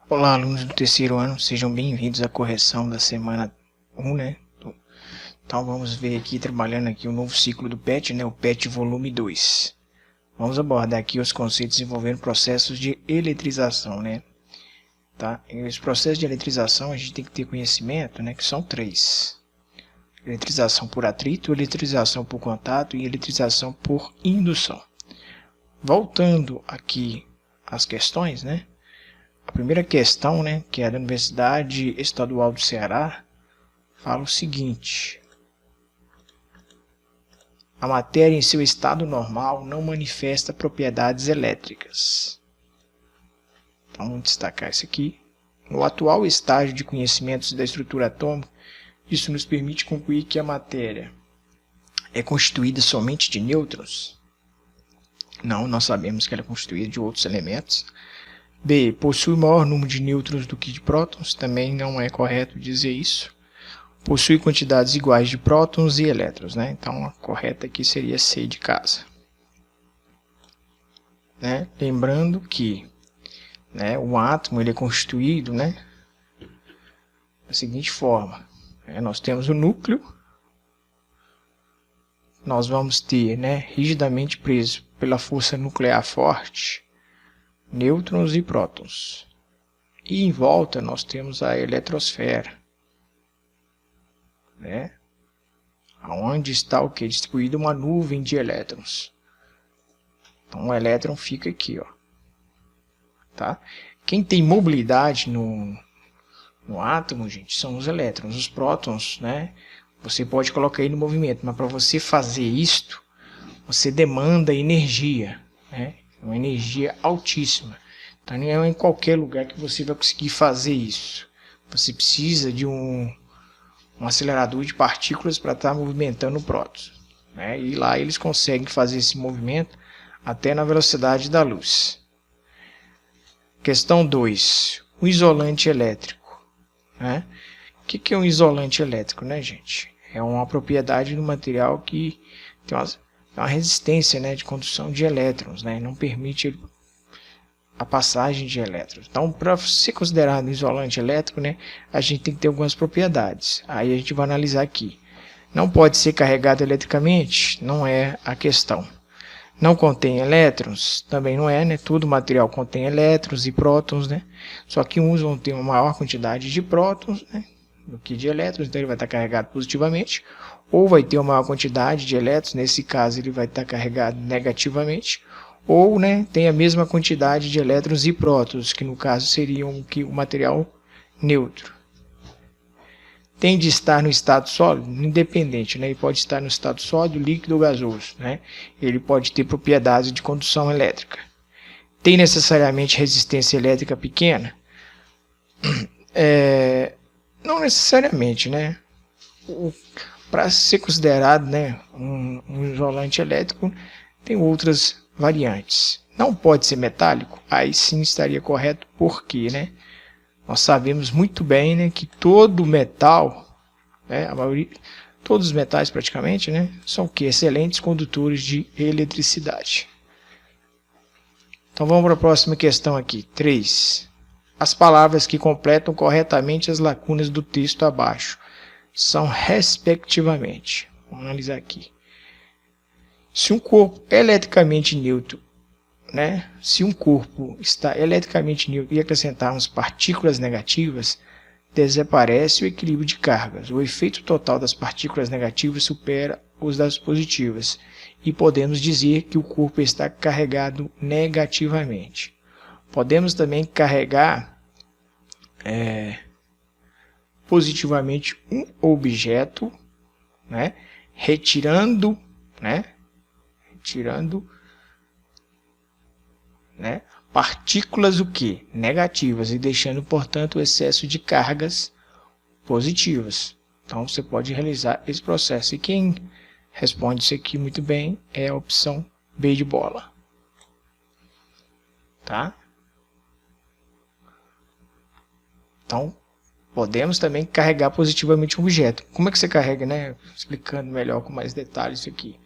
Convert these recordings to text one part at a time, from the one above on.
Olá, alunos do terceiro ano, sejam bem-vindos à correção da semana 1, né? Então vamos ver aqui, trabalhando aqui o novo ciclo do PET, né? O PET volume 2. Vamos abordar aqui os conceitos envolvendo processos de eletrização, né? Tá? E os processos de eletrização a gente tem que ter conhecimento, né? Que são 3. Eletrização por atrito, eletrização por contato e eletrização por indução. Voltando aqui às questões, né? A primeira questão, né, que é da Universidade Estadual do Ceará, fala o seguinte: a matéria em seu estado normal não manifesta propriedades elétricas. Então vamos destacar isso aqui. No atual estágio de conhecimentos da estrutura atômica, isso nos permite concluir que a matéria é constituída somente de nêutrons? Não, nós sabemos que ela é constituída de outros elementos. B. Possui maior número de nêutrons do que de prótons. Também não é correto dizer isso. Possui quantidades iguais de prótons e elétrons, né? Então, a correta aqui seria C de casa. Né? Lembrando que, né, o átomo ele é constituído, né, da seguinte forma. Nós temos o núcleo. Nós vamos ter, né, rigidamente preso pela força nuclear forte, nêutrons e prótons. E em volta nós temos a eletrosfera, né? Onde está o que? Distribuída uma nuvem de elétrons. Então o elétron fica aqui, ó. Tá? Quem tem mobilidade no átomo, gente, são os elétrons. Os prótons, né? Você pode colocar aí no movimento, mas para você fazer isto, você demanda energia, né? Uma energia altíssima. Então não é em qualquer lugar que você vai conseguir fazer isso. Você precisa de um acelerador de partículas para estar movimentando o próton, né? E lá eles conseguem fazer esse movimento até na velocidade da luz. Questão 2. O isolante elétrico, né? O que é um isolante elétrico, né, gente? É uma propriedade do material que tem uma resistência, né, de condução de elétrons, né, não permite a passagem de elétrons. Então, para ser considerado um isolante elétrico, né, a gente tem que ter algumas propriedades. Aí a gente vai analisar aqui. Não pode ser carregado eletricamente? Não é a questão. Não contém elétrons? Também não é, né? Todo material contém elétrons e prótons, né? Só que uns vão ter uma maior quantidade de prótons, né, do que de elétrons, então ele vai estar carregado positivamente, ou vai ter uma maior quantidade de elétrons, nesse caso ele vai estar carregado negativamente, ou, né, tem a mesma quantidade de elétrons e prótons, que no caso seriam o material neutro. Tem de estar no estado sólido? Independente, né? Ele pode estar no estado sólido, líquido ou gasoso, né? Ele pode ter propriedades de condução elétrica. Tem necessariamente resistência elétrica pequena? Não necessariamente, né? Para ser considerado, né, um isolante elétrico, tem outras variantes. Não pode ser metálico? Aí sim estaria correto, porque, né, nós sabemos muito bem, né, que todo metal, né, todos os metais praticamente, né, são o que? Excelentes condutores de eletricidade. Então vamos para a próxima questão aqui. 3. As palavras que completam corretamente as lacunas do texto abaixo são respectivamente. Vamos analisar aqui. Se um corpo eletricamente neutro, né? Se um corpo está eletricamente neutro e acrescentarmos partículas negativas, desaparece o equilíbrio de cargas. O efeito total das partículas negativas supera os das positivas. E podemos dizer que o corpo está carregado negativamente. Podemos também carregar positivamente um objeto, né, retirando, né, partículas o que? Negativas e deixando, portanto, o excesso de cargas positivas. Então você pode realizar esse processo. E quem responde isso aqui muito bem é a opção B de bola. Tá? Então, podemos também carregar positivamente um objeto. Como é que você carrega, né? Explicando melhor com mais detalhes isso aqui.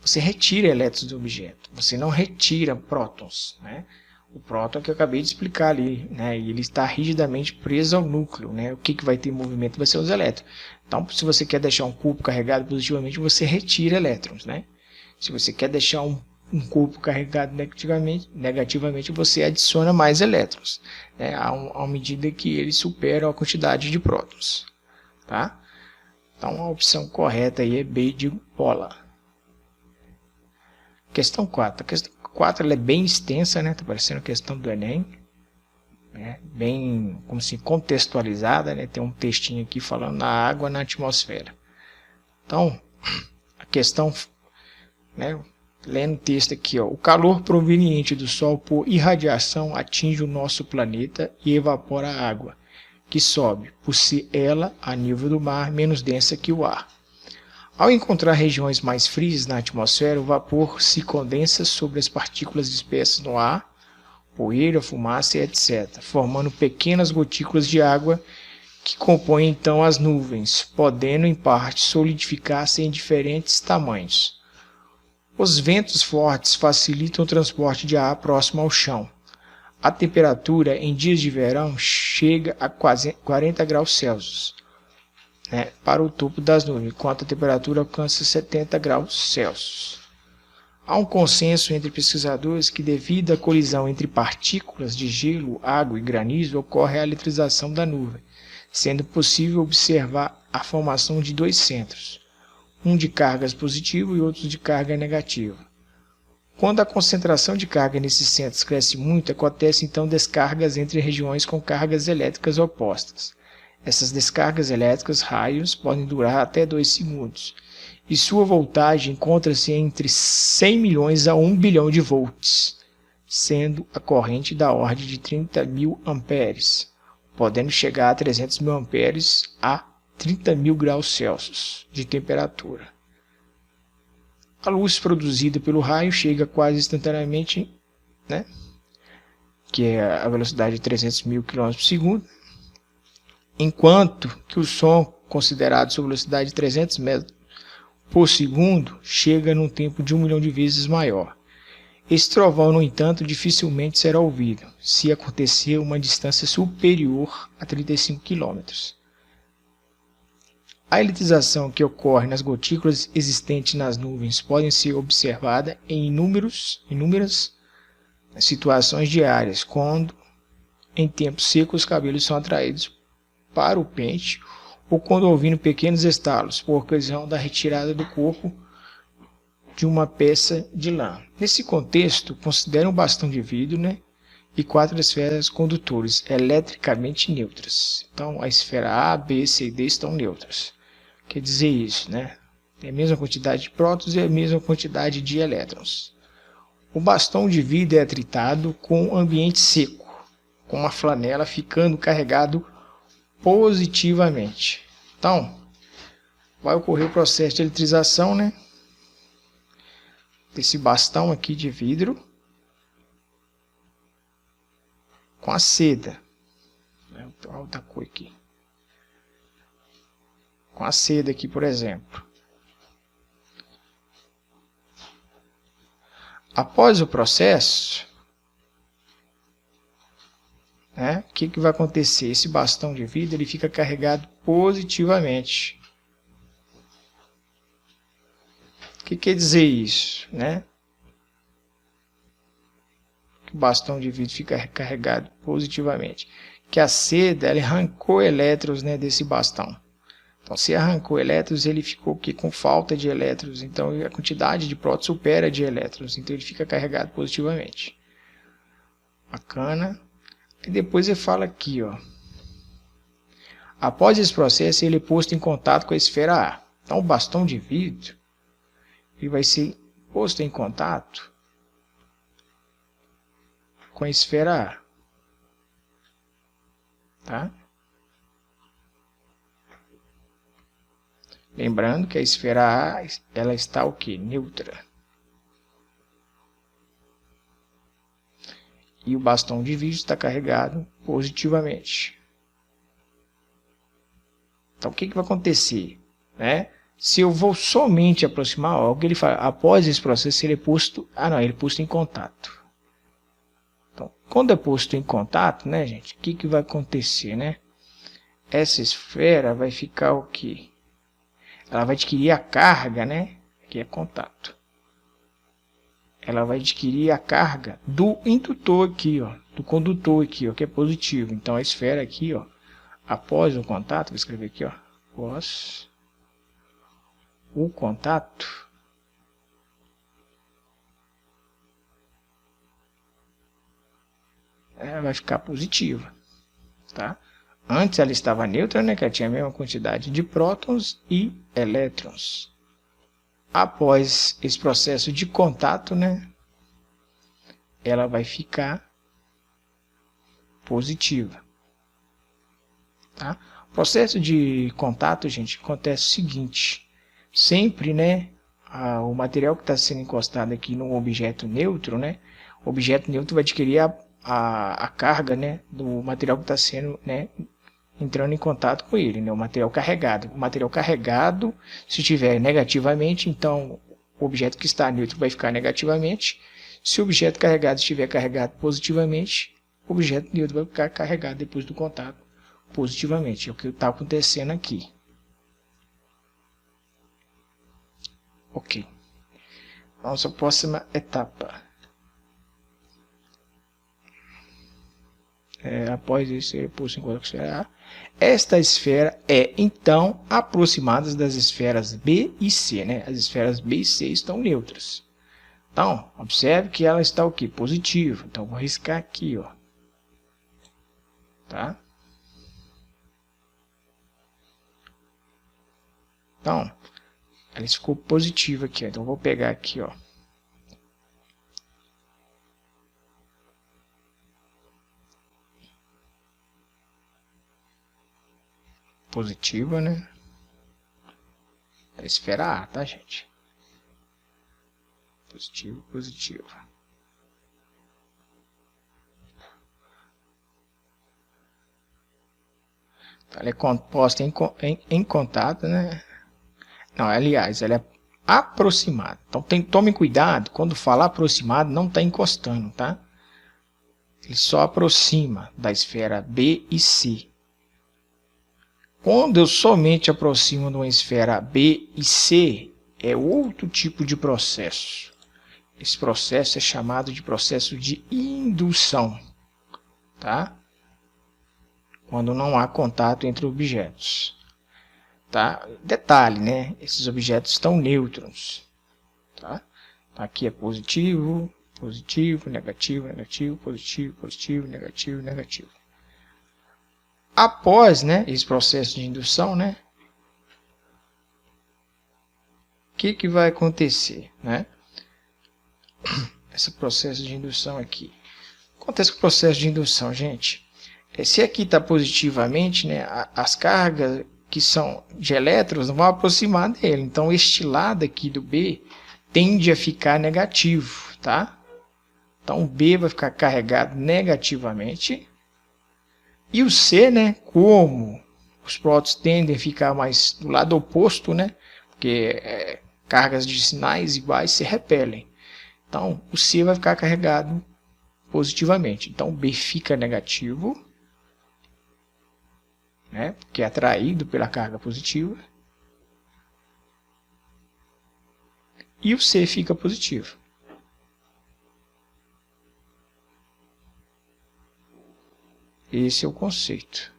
Você retira elétrons do objeto. Você não retira prótons, né? O próton que eu acabei de explicar ali, né? E ele está rigidamente preso ao núcleo, né? O que vai ter movimento vai ser os elétrons. Então, se você quer deixar um corpo carregado positivamente, você retira elétrons, né? Se você quer deixar um corpo carregado negativamente, você adiciona mais elétrons, né? À medida que ele supera a quantidade de prótons, tá? Então, a opção correta aí é B de bola. Questão 4. A questão 4 ela é bem extensa, né? Tá parecendo a questão do Enem, né? Bem, como assim, contextualizada, né? Tem um textinho aqui falando na água na atmosfera. Então, a questão, né? Lendo o texto aqui, ó, o calor proveniente do Sol por irradiação atinge o nosso planeta e evapora a água, que sobe, por ser ela, a nível do mar, menos densa que o ar. Ao encontrar regiões mais frias na atmosfera, o vapor se condensa sobre as partículas dispersas no ar, poeira, fumaça e etc., formando pequenas gotículas de água que compõem então as nuvens, podendo em parte solidificar-se em diferentes tamanhos. Os ventos fortes facilitam o transporte de ar próximo ao chão. A temperatura em dias de verão chega a quase 40 graus Celsius, né, para o topo das nuvens, enquanto a temperatura alcança 70 graus Celsius. Há um consenso entre pesquisadores que, devido à colisão entre partículas de gelo, água e granizo, ocorre a eletrização da nuvem, sendo possível observar a formação de dois centros, um de cargas positiva e outro de carga negativa. Quando a concentração de carga nesses centros cresce muito, acontece então descargas entre regiões com cargas elétricas opostas. Essas descargas elétricas, raios, podem durar até 2 segundos, e sua voltagem encontra-se entre 100 milhões a 1 bilhão de volts, sendo a corrente da ordem de 30.000 amperes, podendo chegar a 300.000 amperes a 30.000 graus Celsius de temperatura. A luz produzida pelo raio chega quase instantaneamente, né, que é a velocidade de 300.000 km por segundo, enquanto que o som, considerado sua velocidade de 300 metros por segundo, chega num tempo de 1 milhão de vezes maior. Esse trovão, no entanto, dificilmente será ouvido, se acontecer uma distância superior a 35 km. A eletrização que ocorre nas gotículas existentes nas nuvens pode ser observada em inúmeras situações diárias, quando, em tempos secos, os cabelos são atraídos para o pente, ou quando ouvindo pequenos estalos, por ocasião da retirada do corpo de uma peça de lã. Nesse contexto, considere um bastão de vidro, né, e 4 esferas condutores eletricamente neutras. Então, a esfera A, B, C e D estão neutras. Quer dizer isso, né? Tem a mesma quantidade de prótons e a mesma quantidade de elétrons. O bastão de vidro é atritado com ambiente seco, com uma flanela ficando carregado positivamente. Então, vai ocorrer o processo de eletrização, né, desse bastão aqui de vidro com a seda. Olha outra cor aqui. Com a seda aqui, por exemplo. Após o processo, né, o que vai acontecer? Esse bastão de vidro ele fica carregado positivamente. O que quer dizer isso, né? Que o bastão de vidro fica carregado positivamente. Que a seda ela arrancou elétrons, né, desse bastão. Então, se arrancou elétrons, ele ficou aqui com falta de elétrons. Então, a quantidade de prótons supera a de elétrons. Então, ele fica carregado positivamente. Bacana. E depois ele fala aqui, ó. Após esse processo, ele é posto em contato com a esfera A. Então, o bastão de vidro ele vai ser posto em contato com a esfera A. Tá? Lembrando que a esfera A ela está o quê? Neutra. E o bastão de vidro está carregado positivamente. Então, o que vai acontecer, né? Se eu vou somente aproximar algo, ele fala, após esse processo, ele é posto em contato. Então, quando é posto em contato, né, gente, o que vai acontecer, né? Essa esfera vai ficar o quê? Ela vai adquirir a carga, né? Que é contato. Ela vai adquirir a carga do indutor aqui, ó, do condutor aqui, ó, que é positivo. Então a esfera aqui, ó, após o contato, vou escrever aqui, ó, após o contato, ela vai ficar positiva, tá? Antes ela estava neutra, né, que ela tinha a mesma quantidade de prótons e elétrons. Após esse processo de contato, né, ela vai ficar positiva, tá? O processo de contato, gente, acontece o seguinte: sempre, né, o material que está sendo encostado aqui no objeto neutro, né, o objeto neutro vai adquirir a carga, né, do material que está sendo, né, entrando em contato com ele, né, o material carregado. O material carregado, se estiver negativamente, então o objeto que está neutro vai ficar negativamente. Se o objeto carregado estiver carregado positivamente, o objeto neutro vai ficar carregado depois do contato positivamente. É o que está acontecendo aqui. Ok. Vamos à próxima etapa. Após isso, posto em contato com a esfera A, esta esfera é então aproximada das esferas B e C, né? As esferas B e C estão neutras. Então, observe que ela está o quê? Positiva. Então, vou riscar aqui, ó. Tá? Então, ela ficou positiva aqui, ó. Então, vou pegar aqui, ó. Positiva, né? A esfera A, tá, gente? Positivo, positivo. Ela é composta em contato, né? Não, aliás, ela é aproximada. Então, tome cuidado, quando falar aproximado, não está encostando, tá? Ele só aproxima da esfera B e C. Quando eu somente aproximo de uma esfera B e C, é outro tipo de processo. Esse processo é chamado de processo de indução, tá? Quando não há contato entre objetos. Tá? Detalhe, né? Esses objetos estão neutros. Tá? Aqui é positivo, positivo, negativo, negativo, positivo, positivo, negativo, negativo. Após, né, esse processo de indução, né, o que vai acontecer? Né? Esse processo de indução aqui. Acontece com o processo de indução, gente. Se aqui está positivamente, né, as cargas que são de elétrons vão aproximar dele. Então, este lado aqui do B tende a ficar negativo, tá? Então, o B vai ficar carregado negativamente. E o C, né, como os prótons tendem a ficar mais do lado oposto, né, porque cargas de sinais iguais se repelem. Então, o C vai ficar carregado positivamente. Então, o B fica negativo, né, que é atraído pela carga positiva, e o C fica positivo. Esse é o conceito.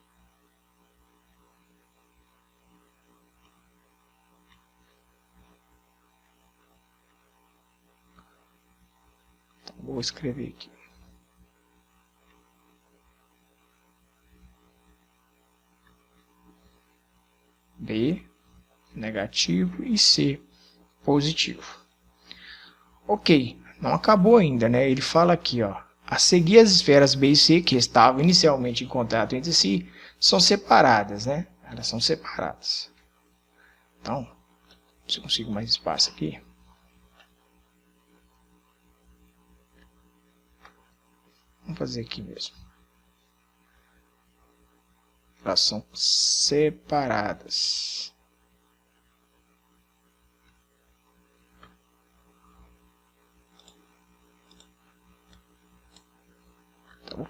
Então, vou escrever aqui. B negativo e C positivo. Ok, não acabou ainda, né? Ele fala aqui, ó, a seguir as esferas B e C, que estavam inicialmente em contato entre si, são separadas, né? Elas são separadas. Então, se eu consigo mais espaço aqui. Vamos fazer aqui mesmo. Elas são separadas.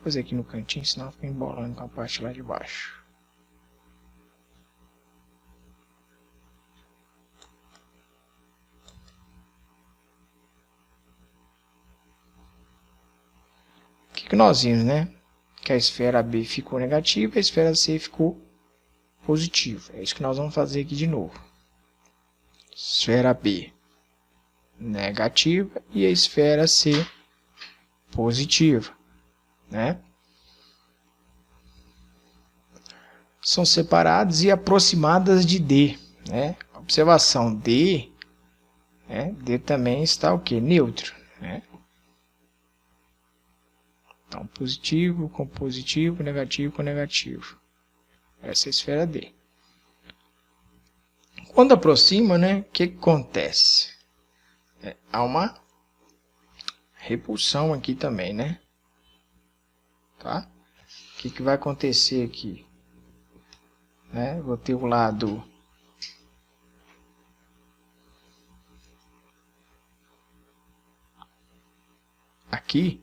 eu fazer aqui no cantinho, senão fica embolando com a parte lá de baixo. O que nós vimos, né? Que a esfera B ficou negativa e a esfera C ficou positiva. É isso que nós vamos fazer aqui de novo. Esfera B negativa e a esfera C positiva, né? São separadas e aproximadas de D, né? Observação D, né? D também está o que? Neutro, né? Então, positivo com positivo, negativo com negativo. Essa é a esfera D. Quando aproxima, né? O que acontece? Há uma repulsão aqui também, né? Tá? O que vai acontecer aqui? Né? Vou ter o lado aqui,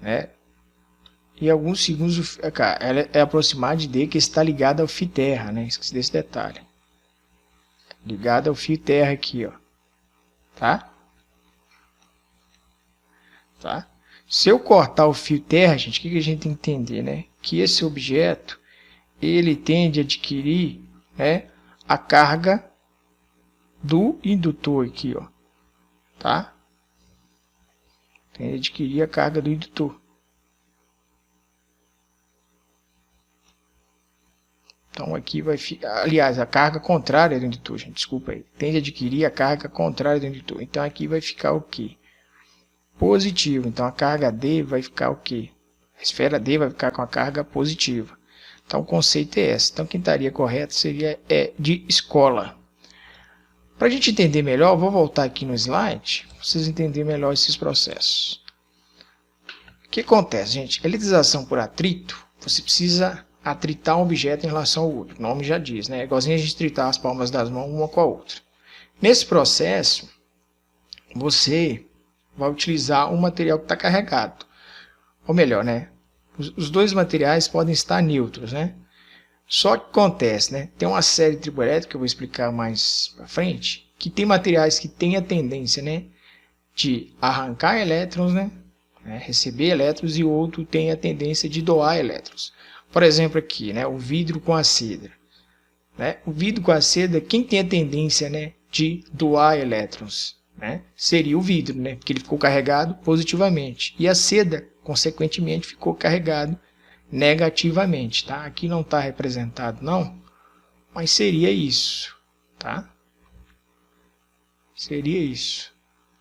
né? E alguns segundos, ela é aproximada de D, que está ligada ao fio terra, né? Esqueci desse detalhe. Ligada ao fio terra aqui, ó. Tá? Tá? Se eu cortar o fio terra, gente, o que a gente tem que entender, né? Que esse objeto, ele tende a adquirir, né, a carga do indutor aqui, ó. Tá? Tende a adquirir a carga do indutor. Então aqui vai ficar, aliás, a carga contrária do indutor, gente, desculpa aí. Tende a adquirir a carga contrária do indutor. Então aqui vai ficar o quê? Positivo. Então a carga D vai ficar o quê? A esfera D vai ficar com a carga positiva. Então o conceito é esse. Então quem estaria correto seria de escola. Para a gente entender melhor, eu vou voltar aqui no slide, para vocês entenderem melhor esses processos. O que acontece, gente? Eletrização por atrito, você precisa atritar um objeto em relação ao outro. O nome já diz, né? É igualzinho a gente tritar as palmas das mãos uma com a outra. Nesse processo, você vai utilizar um material que está carregado. Ou melhor, né? Os dois materiais podem estar neutros, né? Só que acontece, né? Tem uma série de triboelétrica que eu vou explicar mais para frente, que tem materiais que têm a tendência, né, de arrancar elétrons, né? Receber elétrons, e outro tem a tendência de doar elétrons. Por exemplo, aqui, né, o vidro com a cedra. Né? O vidro com a cedra, quem tem a tendência, né, de doar elétrons, né, seria o vidro, né, porque ele ficou carregado positivamente. E a cedra, consequentemente, ficou carregado negativamente. Tá? Aqui não está representado, não, mas seria isso. Tá? Seria isso.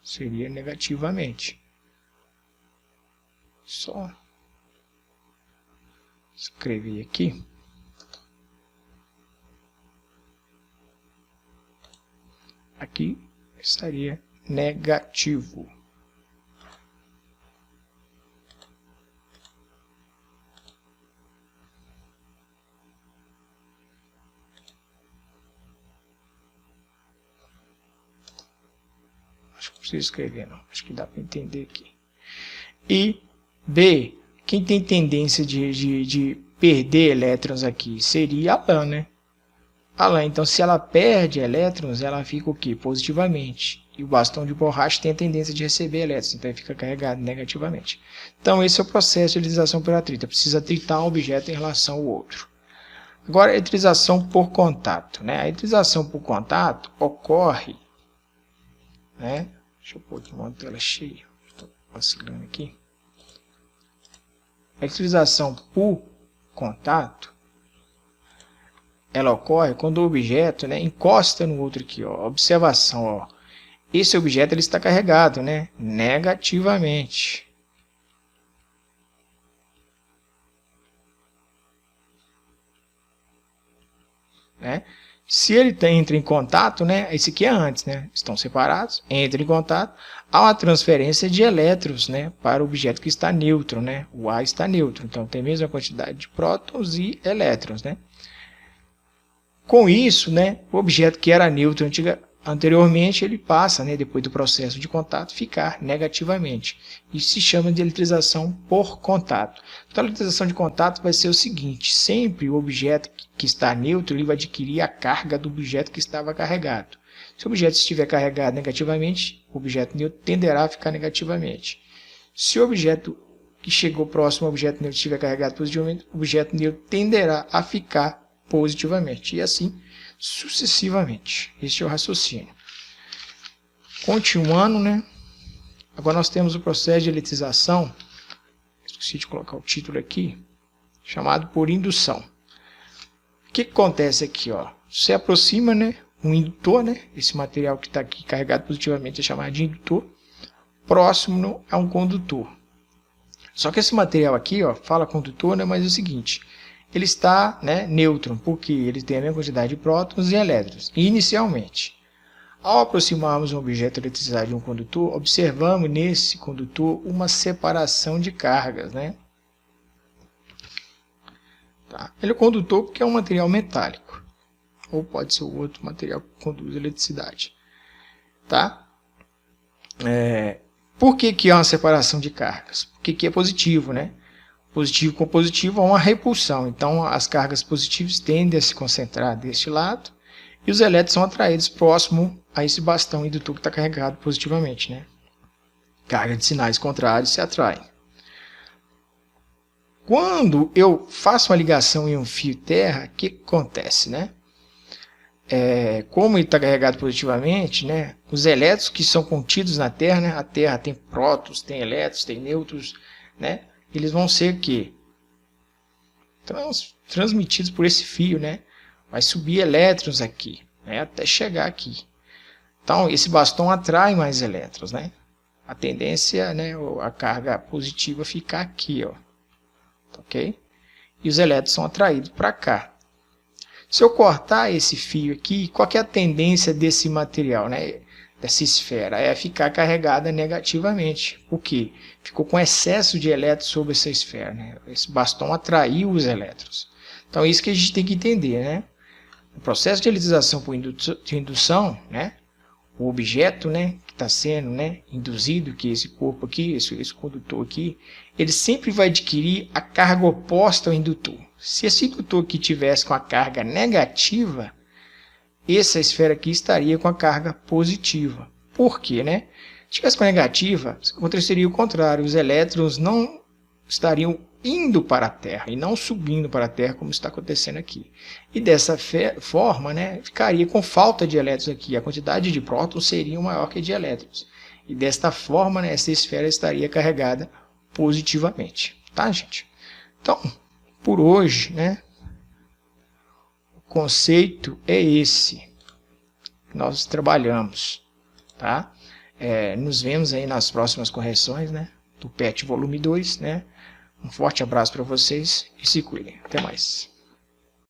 Seria negativamente. Só escrevi aqui. Aqui estaria negativo. Acho que não preciso escrever, não. Acho que dá para entender aqui. E B, quem tem tendência de perder elétrons aqui seria a lã, né? A lã, então, se ela perde elétrons, ela fica o quê? Positivamente. E o bastão de borracha tem a tendência de receber elétrons, então ele fica carregado negativamente. Então, esse é o processo de eletrização por atrito. Precisa atritar um objeto em relação ao outro. Agora, a eletrização por contato, né? A eletrização por contato ocorre, né? Deixa eu pôr aqui uma tela cheia. Estou vacilando aqui. A eletrização por contato, ela ocorre quando o objeto, né, encosta no outro aqui. Ó. Observação, ó. Esse objeto ele está carregado, né, negativamente. Né? Se ele entra em contato, né, esse aqui é antes, né, estão separados, entra em contato, há uma transferência de elétrons, né, para o objeto que está neutro, né, o A está neutro, então tem a mesma quantidade de prótons e elétrons, né. Com isso, né, o objeto que era neutro anteriormente ele passa, né, depois do processo de contato, ficar negativamente. Isso se chama de eletrização por contato. Então a eletrização de contato vai ser o seguinte: sempre o objeto que está neutro ele vai adquirir a carga do objeto que estava carregado. Se o objeto estiver carregado negativamente, o objeto neutro tenderá a ficar negativamente. Se o objeto que chegou próximo ao objeto neutro estiver carregado positivamente, o objeto neutro tenderá a ficar positivamente. E assim sucessivamente. Este é o raciocínio. Continuando, né? Agora nós temos o processo de eletrização, esqueci de colocar o título aqui, chamado por indução. O que acontece aqui? Ó? Você aproxima, né, um indutor, né, esse material que está aqui carregado positivamente é chamado de indutor, próximo a um condutor. Só que esse material aqui, ó, fala condutor, né, mas é o seguinte: ele está, né, neutro, porque ele tem a mesma quantidade de prótons e elétrons, inicialmente. Ao aproximarmos um objeto eletrizado de um condutor, observamos nesse condutor uma separação de cargas, né? Tá. Ele é condutor porque é um material metálico, ou pode ser outro material que conduz eletricidade. Tá? Por que há uma separação de cargas? Porque é positivo, né? Positivo com positivo há uma repulsão. Então, as cargas positivas tendem a se concentrar deste lado e os elétrons são atraídos próximo a esse bastão indutor que está carregado positivamente, né? Carga de sinais contrários se atraem. Quando eu faço uma ligação em um fio terra, o que acontece, né? Como ele está carregado positivamente, né? Os elétrons que são contidos na Terra, né? A Terra tem prótons, tem elétrons, tem nêutrons, né? Eles vão ser o quê? Transmitidos por esse fio, né? Vai subir elétrons aqui, né? Até chegar aqui. Então, esse bastão atrai mais elétrons, né? A tendência, né? A carga positiva ficar aqui, ó. Ok? E os elétrons são atraídos para cá. Se eu cortar esse fio aqui, qual que é a tendência desse material, né? Dessa esfera? É ficar carregada negativamente. Por quê? Ficou com excesso de elétrons sobre essa esfera, né? Esse bastão atraiu os elétrons. Então é isso que a gente tem que entender, né? O processo de eletrização por indução, né? O objeto, né, que está sendo, né, induzido, que é esse corpo aqui, esse condutor aqui, ele sempre vai adquirir a carga oposta ao indutor. Se esse indutor aqui tivesse com a carga negativa, essa esfera aqui estaria com a carga positiva. Por quê, né? Se tivesse com a negativa, aconteceria o contrário. Os elétrons não estariam indo para a Terra e não subindo para a Terra, como está acontecendo aqui. E dessa forma, né, ficaria com falta de elétrons aqui. A quantidade de prótons seria maior que a de elétrons. E desta forma, né, essa esfera estaria carregada positivamente. Tá, gente? Então, por hoje, né, o conceito é esse que nós trabalhamos. Tá? Nos vemos aí nas próximas correções, né, do PET volume 2, né? Um forte abraço para vocês e se cuidem. Até mais.